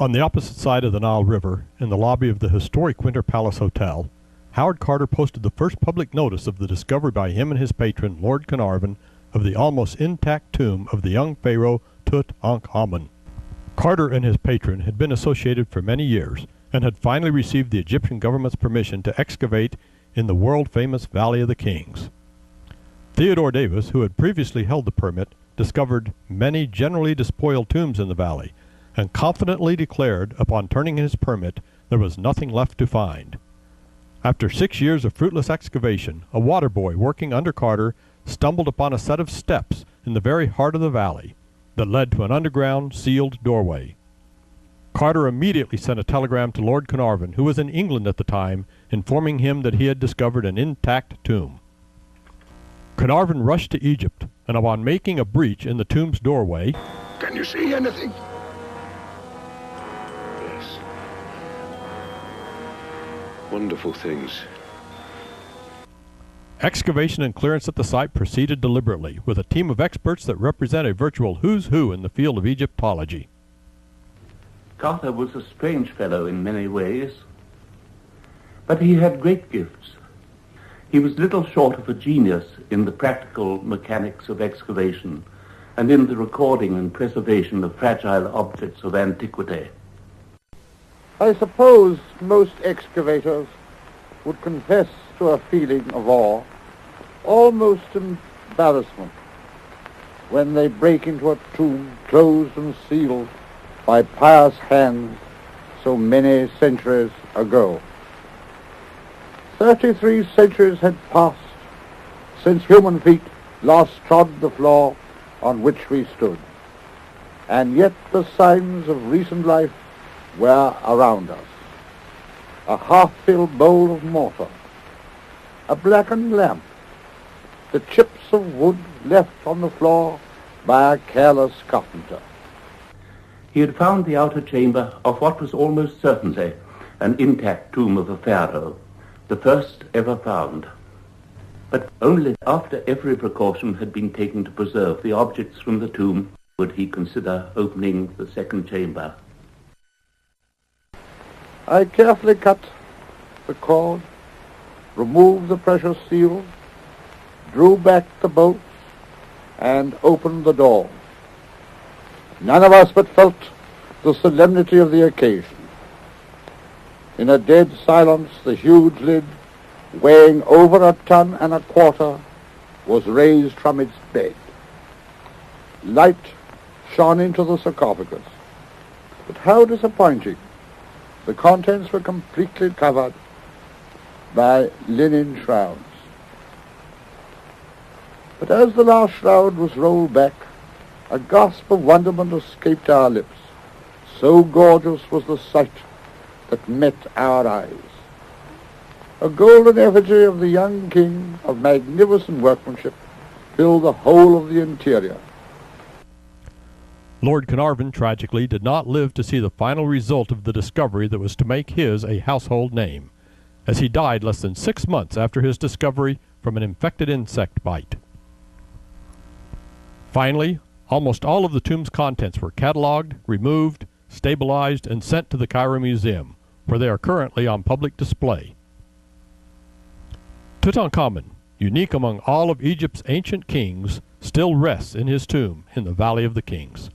On the opposite side of the Nile River, in the lobby of the historic Winter Palace Hotel, Howard Carter posted the first public notice of the discovery by him and his patron, Lord Carnarvon, of the almost intact tomb of the young pharaoh Tutankhamun. Carter and his patron had been associated for many years, and had finally received the Egyptian government's permission to excavate in the world-famous Valley of the Kings. Theodore Davis, who had previously held the permit, discovered many generally despoiled tombs in the valley, and confidently declared, upon turning in his permit, there was nothing left to find. After 6 years of fruitless excavation, a water boy working under Carter stumbled upon a set of steps in the very heart of the valley that led to an underground, sealed doorway. Carter immediately sent a telegram to Lord Carnarvon, who was in England at the time, informing him that he had discovered an intact tomb. Carnarvon rushed to Egypt, and upon making a breach in the tomb's doorway, "Can you see anything?" "Yes. Wonderful things." Excavation and clearance at the site proceeded deliberately, with a team of experts that represent a virtual who's who in the field of Egyptology. Carter was a strange fellow in many ways, but he had great gifts. He was little short of a genius in the practical mechanics of excavation and in the recording and preservation of fragile objects of antiquity. I suppose most excavators would confess to a feeling of awe, almost embarrassment, when they break into a tomb closed and sealed by pious hands so many centuries ago. 33 centuries had passed since human feet last trod the floor on which we stood, and yet the signs of recent life were around us. A half-filled bowl of mortar, a blackened lamp, the chips of wood left on the floor by a careless carpenter. He had found the outer chamber of what was almost certainly an intact tomb of a pharaoh, the first ever found. But only after every precaution had been taken to preserve the objects from the tomb would he consider opening the second chamber. I carefully cut the cord, removed the precious seal, drew back the bolts, and opened the door. None of us but felt the solemnity of the occasion. In a dead silence, the huge lid, weighing over 1.25 tons, was raised from its bed. Light shone into the sarcophagus, but how disappointing. The contents were completely covered by linen shrouds. But as the last shroud was rolled back, a gasp of wonderment escaped our lips. So gorgeous was the sight that met our eyes. A golden effigy of the young king of magnificent workmanship filled the whole of the interior. Lord Carnarvon, tragically, did not live to see the final result of the discovery that was to make his a household name, as he died less than 6 months after his discovery from an infected insect bite. Finally, almost all of the tomb's contents were catalogued, removed, stabilized, and sent to the Cairo Museum, where they are currently on public display. Tutankhamun, unique among all of Egypt's ancient kings, still rests in his tomb in the Valley of the Kings.